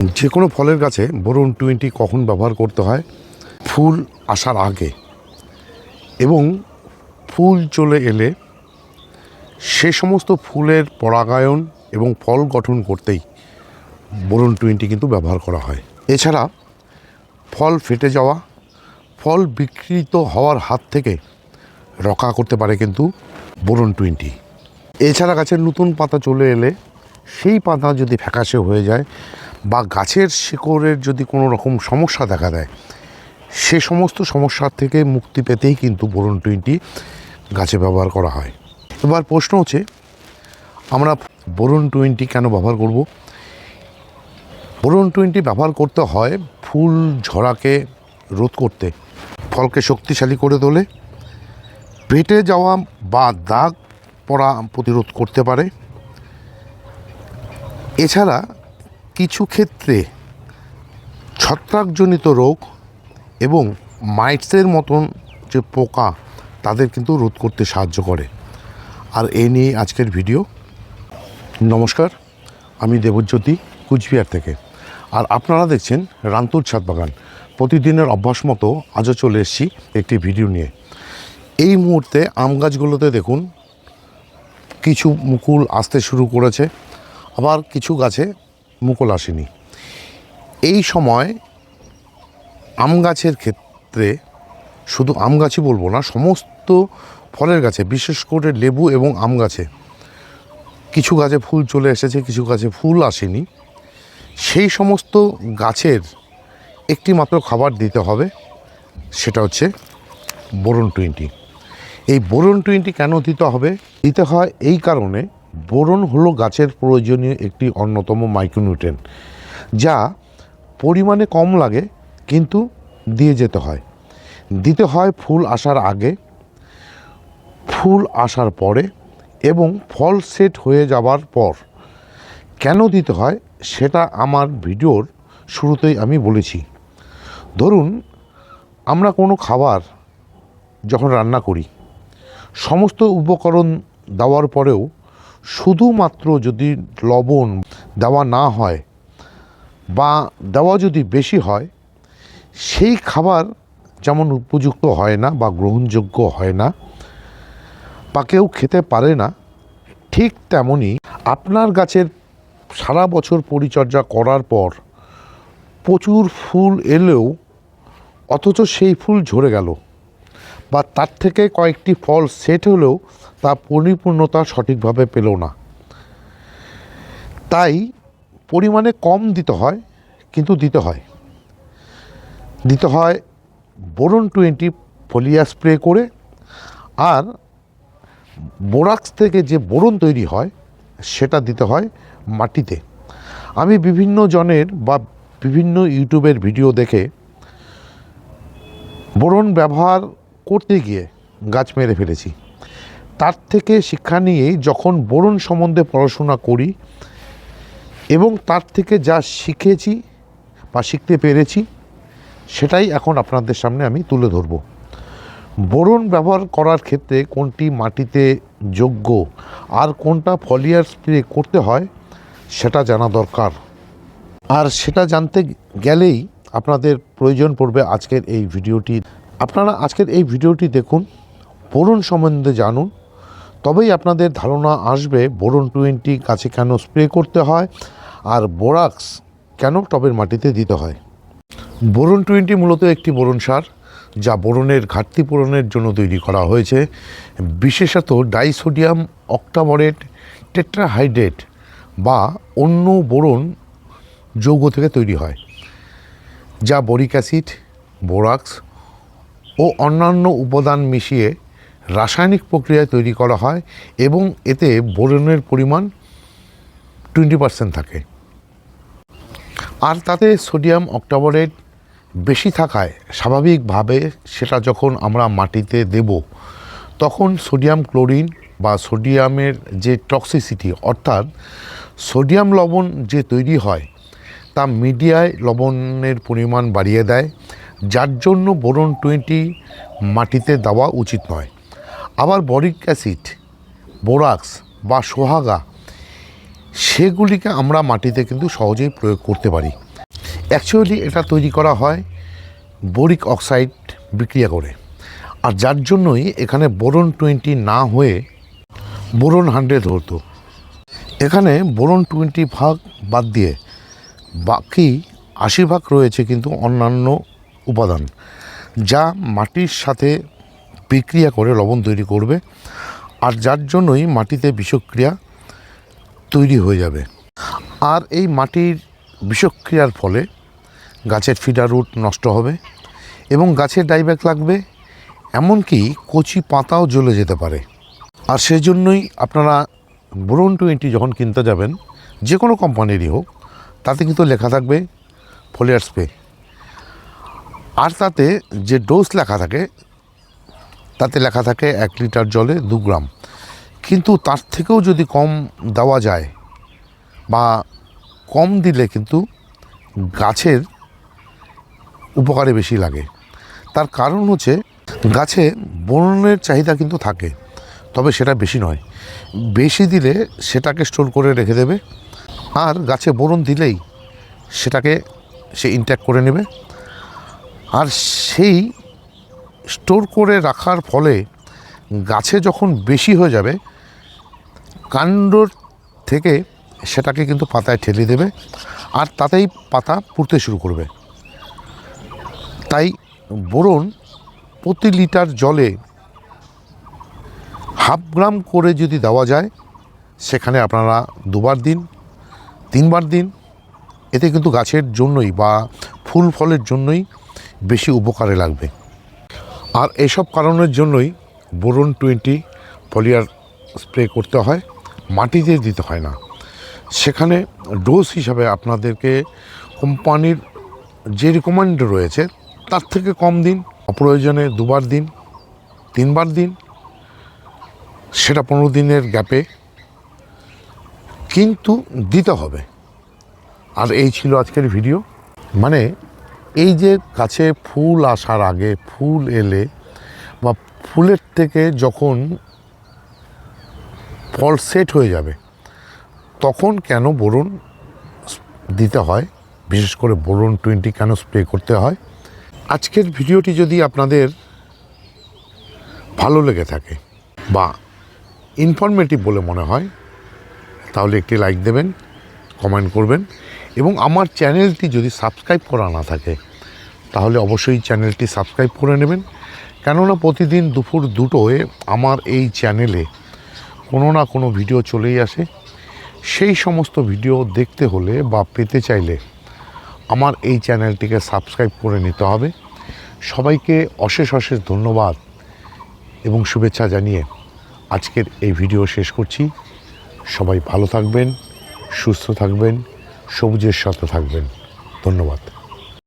যে কোনো ফলের গাছে বোরন 20 কখন ব্যবহার করতে হয়? ফুল আসার আগে এবং ফুল চলে এলে সে সমস্ত ফুলের পরাগায়ন এবং ফল গঠন করতেই বোরন 20 কিন্তু ব্যবহার করা হয়। এছাড়া ফল ফেটে যাওয়া, ফল বিকৃত হওয়ার হাত থেকে রক্ষা করতে পারে কিন্তু বোরন 20। এছাড়া গাছের নতুন পাতা চলে এলে সেই পাতা যদি ফ্যাকাশে হয়ে যায় বা গাছের শিকড়ের যদি কোনো রকম সমস্যা দেখা দেয়, সে সমস্ত সমস্যার থেকে মুক্তি পেতেই কিন্তু বোরন 20 গাছে ব্যবহার করা হয়। এবার প্রশ্ন হচ্ছে, আমরা বোরন 20 কেন ব্যবহার করব? বোরন 20 ব্যবহার করতে হয় ফুল ঝরাকে রোধ করতে, ফলকে শক্তিশালী করে তোলে, পেটে যাওয়া বা দাগ পড়া প্রতিরোধ করতে পারে। এছাড়া কিছু ক্ষেত্রে ছত্রাকজনিত রোগ এবং মাইটসের মতন যে পোকা তাদের কিন্তু রোধ করতে সাহায্য করে। আর এই নিয়ে আজকের ভিডিও। নমস্কার, আমি দেবজ্যোতি, কুচবিহার থেকে। আর আপনারা দেখছেন রান্তুর ছাদ বাগান। প্রতিদিনের অভ্যাস মতো আজও চলে এসেছি একটি ভিডিও নিয়ে। এই মুহূর্তে আম গাছগুলোতে দেখুন কিছু মুকুল আসতে শুরু করেছে, আবার কিছু গাছে মুকুল আসেনি। এই সময় আম গাছের ক্ষেত্রে, শুধু আম গাছই বলবো না, সমস্ত ফলের গাছে, বিশেষ করে লেবু এবং আম গাছে কিছু গাছে ফুল চলে এসেছে, কিছু গাছে ফুল আসেনি। সেই সমস্ত গাছের একটি মাত্র খাবার দিতে হবে, সেটা হচ্ছে বোরন 20। এই বোরন 20 কেন দিতে হবে? দিতে হয় এই কারণে, বোরন হলো গাছের প্রয়োজনীয় একটি অন্যতম মাইক্রোনিউট্রিয়েন্ট, যা পরিমাণে কম লাগে কিন্তু দিয়ে যেতে হয়। দিতে হয় ফুল আসার আগে, ফুল আসার পরে এবং ফল সেট হয়ে যাবার পর। কেন দিতে হয় সেটা আমার ভিডিওর শুরুতেই আমি বলেছি। ধরুন, আমরা কোনো খাবার যখন রান্না করি, সমস্ত উপকরণ দেওয়ার পরেও শুধুমাত্র যদি লবণ দেওয়া না হয় বা দেওয়া যদি বেশি হয়, সেই খাবার যেমন উপযুক্ত হয় না বা গ্রহণযোগ্য হয় না বা কেউ খেতে পারে না, ঠিক তেমনই আপনার গাছের সারা বছর পরিচর্যা করার পর প্রচুর ফুল এলেও অথচ সেই ফুল ঝরে গেল বা তার থেকে কয়েকটি ফল সেট হলেও তা পরিপূর্ণতা সঠিকভাবে পেল না। তাই পরিমাণে কম দিতে হয়, কিন্তু দিতে হয় বোরন 20 ফলিয়া স্প্রে করে। আর বোরাক্স থেকে যে বোরন তৈরি হয় সেটা দিতে হয় মাটিতে। আমি বিভিন্ন জনের বা বিভিন্ন ইউটিউবের ভিডিও দেখে বোরন ব্যবহার করতে গিয়ে গাছ মেরে ফেলেছি। তার থেকে শিক্ষা নিয়েই যখন বোরন সম্বন্ধে পড়াশোনা করি এবং তার থেকে যা শিখেছি বা শিখতে পেরেছি, সেটাই এখন আপনাদের সামনে আমি তুলে ধরব। বোরন ব্যবহার করার ক্ষেত্রে কোনটি মাটিতে যোগ্য আর কোনটা ফলিয়ার স্প্রে করতে হয় সেটা জানা দরকার। আর সেটা জানতে গেলেই আপনাদের প্রয়োজন পড়বে আজকের এই ভিডিওটি। আপনারা আজকের এই ভিডিওটি দেখুন, বোরন সম্বন্ধে জানুন, তবেই আপনাদের ধারণা আসবে বোরন 20 গাছে কেন স্প্রে করতে হয় আর বোরাক্স কেন টবের মাটিতে দিতে হয়। বোরন 20 মূলত একটি বোরন সার, যা বোরনের ঘাটতি পূরণের জন্য তৈরি করা হয়েছে। বিশেষত ডাইসোডিয়াম অক্টাবরেট টেট্রাহাইড্রেট বা অন্য বোরন যৌগ থেকে তৈরি হয়, যা বোরিক অ্যাসিড, বোরাক্স ও অন্যান্য উপাদান মিশিয়ে রাসায়নিক প্রক্রিয়ায় তৈরি করা হয় এবং এতে বোরনের পরিমাণ 20% থাকে। আর তাতে সোডিয়াম অক্টাবরেট বেশি থাকায় স্বাভাবিকভাবে সেটা যখন আমরা মাটিতে দেব, তখন সোডিয়াম ক্লোরিন বা সোডিয়ামের যে টক্সিসিটি, অর্থাৎ সোডিয়াম লবণ যে তৈরি হয়, তা মিডিয়ায় লবণের পরিমাণ বাড়িয়ে দেয়, যার জন্য বোরন 20 মাটিতে দেওয়া উচিত নয়। আবার বরিক অ্যাসিড, বোরাক্স বা সোহাগা, সেগুলিকে আমরা মাটিতে কিন্তু সহজেই প্রয়োগ করতে পারি। অ্যাকচুয়ালি এটা তৈরি করা হয় বোরিক অক্সাইড বিক্রিয়া করে, আর যার জন্যই এখানে বোরন 20 না হয়ে বোরন 100 হতো। এখানে বোরন 20 ভাগ বাদ দিয়ে বাকি 80 ভাগ রয়েছে কিন্তু অন্যান্য উপাদান, যা মাটির সাথে বিক্রিয়া করে লবণ তৈরি করবে, আর যার জন্যই মাটিতে বিষক্রিয়া তৈরি হয়ে যাবে। আর এই মাটির বিষক্রিয়ার ফলে গাছের ফিডার রুট নষ্ট হবে এবং গাছের ডাইব্যাক লাগবে, এমনকি কচি পাতাও জ্বলে যেতে পারে। আর সেই জন্যই আপনারা বোরন 20 যখন কিনতে যাবেন, যে কোনো কোম্পানিরই হোক, তাতে কিন্তু লেখা থাকবে ফোলিয়ার স্প্রে, আর তাতে যে ডোজ লেখা থাকে তাতে লেখা থাকে 1 লিটার জলে 2 গ্রাম। কিন্তু তার থেকেও যদি কম দেওয়া যায় বা কম দিলে কিন্তু গাছের উপকারে বেশি লাগে। তার কারণ হচ্ছে গাছে বোরনের চাহিদা কিন্তু থাকে, তবে সেটা বেশি নয়। বেশি দিলে সেটাকে স্টোর করে রেখে দেবে, আর গাছে বোরন দিলেই সেটাকে সে ইনট্যাক্ট করে নেবে। আর সেই স্টোর করে রাখার ফলে গাছে যখন বেশি হয়ে যাবে, কাণ্ডর থেকে সেটাকে কিন্তু পাতায় ঠেলে দেবে, আর তাতেই পাতা পুড়তে শুরু করবে। তাই বোরন প্রতি লিটার জলে 0.5 গ্রাম করে যদি দেওয়া যায়, সেখানে আপনারা 2 বার দিন, 3 বার দিন, এতে কিন্তু গাছের জন্যই বা ফুল ফলের জন্যই বেশি উপকারে লাগবে। আর এসব কারণের জন্যই বোরন 20 ফলিয়ার স্প্রে করতে হয়, মাটিতে দিতে হয় না। সেখানে ডোজ হিসাবে আপনাদেরকে কোম্পানির যে রিকমেন্ড রয়েছে তার থেকে কম দিন, অপ্রয়োজনে 2 বার দিন, 3 বার দিন, সেটা 15 দিনের গ্যাপে, কিন্তু দিতে হবে। আর এই ছিল আজকের ভিডিও। মানে এই যে গাছে ফুল আসার আগে, ফুল এলে বা ফুলের থেকে যখন ফল সেট হয়ে যাবে, তখন কেন বোরন দিতে হয়, বিশেষ করে বোরন 20 কেন স্প্রে করতে হয়। আজকের ভিডিওটি যদি আপনাদের ভালো লেগে থাকে বা ইনফরমেটিভ বলে মনে হয়, তাহলে একটি লাইক দেবেন, কমেন্ট করবেন, এবং আমার চ্যানেলটি যদি সাবস্ক্রাইব করা না থাকে তাহলে অবশ্যই চ্যানেলটি সাবস্ক্রাইব করে নেবেন। কেননা প্রতিদিন দুপুর 2টোয় আমার এই চ্যানেলে কোনো না কোনো ভিডিও চলেই আসে। সেই সমস্ত ভিডিও দেখতে হলে বা পেতে চাইলে আমার এই চ্যানেলটিকে সাবস্ক্রাইব করে নিতে হবে। সবাইকে অশেষ অশেষ ধন্যবাদ এবং শুভেচ্ছা জানিয়ে আজকের এই ভিডিও শেষ করছি। সবাই ভালো থাকবেন, সুস্থ থাকবেন, সবুজের সাথে থাকবেন। ধন্যবাদ।